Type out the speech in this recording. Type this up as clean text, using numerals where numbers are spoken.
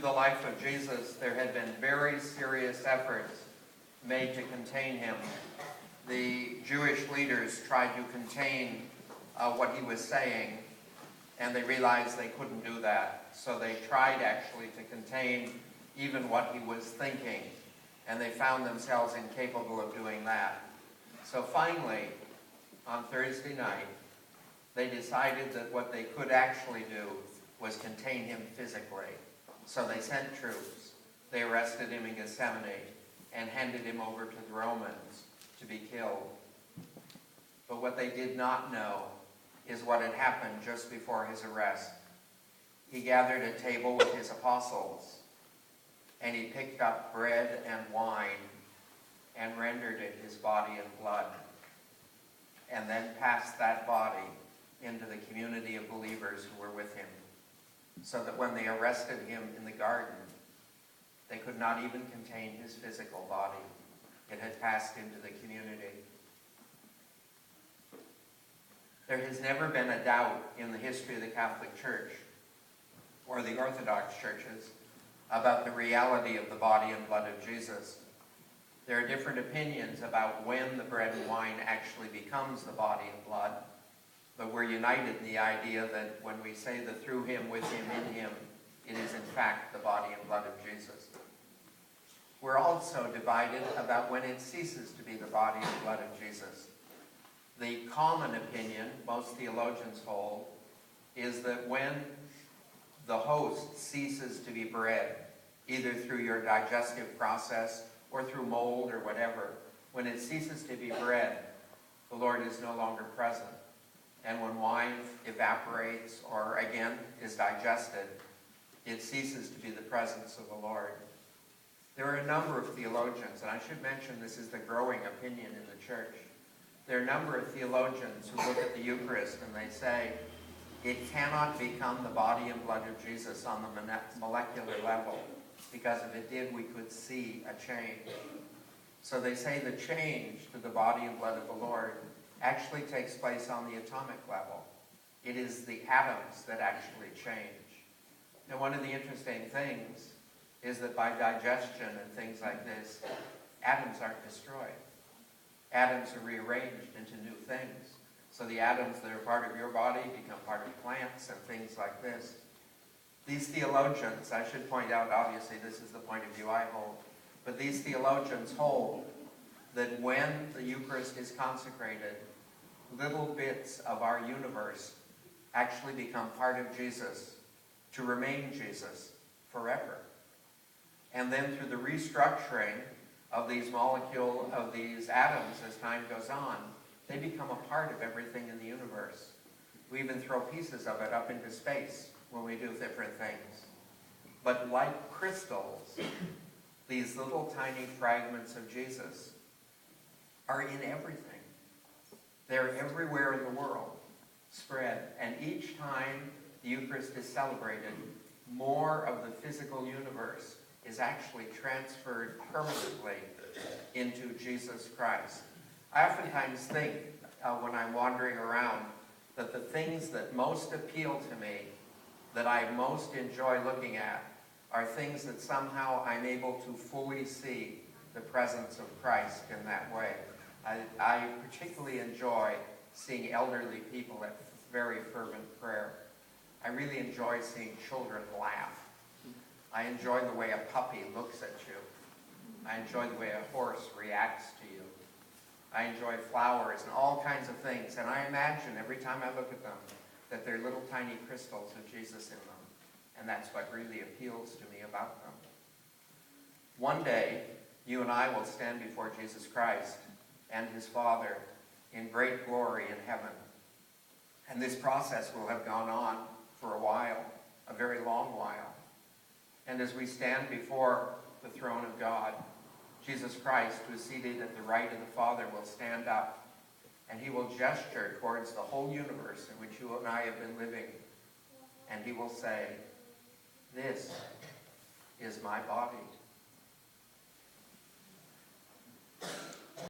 through the life of Jesus, there had been very serious efforts made to contain him. The Jewish leaders tried to contain what he was saying, and they realized they couldn't do that. So they tried actually to contain even what he was thinking, and they found themselves incapable of doing that. So finally, on Thursday night, they decided that what they could actually do was contain him physically. So they sent troops. They arrested him in Gethsemane and handed him over to the Romans to be killed. But what they did not know is what had happened just before his arrest. He gathered at table with his apostles, and he picked up bread and wine and rendered it his body and blood, and then passed that body into the community of believers who were with him, so that when they arrested him in the garden, they could not even contain his physical body. It had passed into the community. There has never been a doubt in the history of the Catholic Church or the Orthodox churches about the reality of the body and blood of Jesus. There are different opinions about when the bread and wine actually becomes the body and blood, but we're united in the idea that when we say that through him, with him, in him, it is in fact the body and blood of Jesus. We're also divided about when it ceases to be the body and blood of Jesus. The common opinion, most theologians hold, is that when the host ceases to be bread, either through your digestive process or through mold or whatever, when it ceases to be bread, the Lord is no longer present. And when wine evaporates or, again, is digested, it ceases to be the presence of the Lord. There are a number of theologians, and I should mention this is the growing opinion in the church. There are a number of theologians who look at the Eucharist and they say, it cannot become the body and blood of Jesus on the molecular level, because if it did, we could see a change. So they say the change to the body and blood of the Lord actually takes place on the atomic level. It is the atoms that actually change. And one of the interesting things is that by digestion and things like this, atoms aren't destroyed. Atoms are rearranged into new things. So the atoms that are part of your body become part of plants and things like this. These theologians, I should point out, obviously this is the point of view I hold, but these theologians hold that when the Eucharist is consecrated, little bits of our universe actually become part of Jesus to remain Jesus forever. And then through the restructuring of these of these atoms as time goes on, they become a part of everything in the universe. We even throw pieces of it up into space when we do different things. But like crystals, these little tiny fragments of Jesus are in everything. They're everywhere in the world, spread. And each time the Eucharist is celebrated, more of the physical universe is actually transferred permanently into Jesus Christ. I oftentimes think, when I'm wandering around, that the things that most appeal to me, that I most enjoy looking at, are things that somehow I'm able to fully see the presence of Christ in that way. I particularly enjoy seeing elderly people at very fervent prayer. I really enjoy seeing children laugh. I enjoy the way a puppy looks at you. I enjoy the way a horse reacts to you. I enjoy flowers and all kinds of things. And I imagine every time I look at them that they're little tiny crystals of Jesus in them. And that's what really appeals to me about them. One day, you and I will stand before Jesus Christ and his Father in great glory in heaven. And this process will have gone on for a while, a very long while. And as we stand before the throne of God, Jesus Christ, who is seated at the right of the Father, will stand up, and he will gesture towards the whole universe in which you and I have been living, and he will say, "This is my body."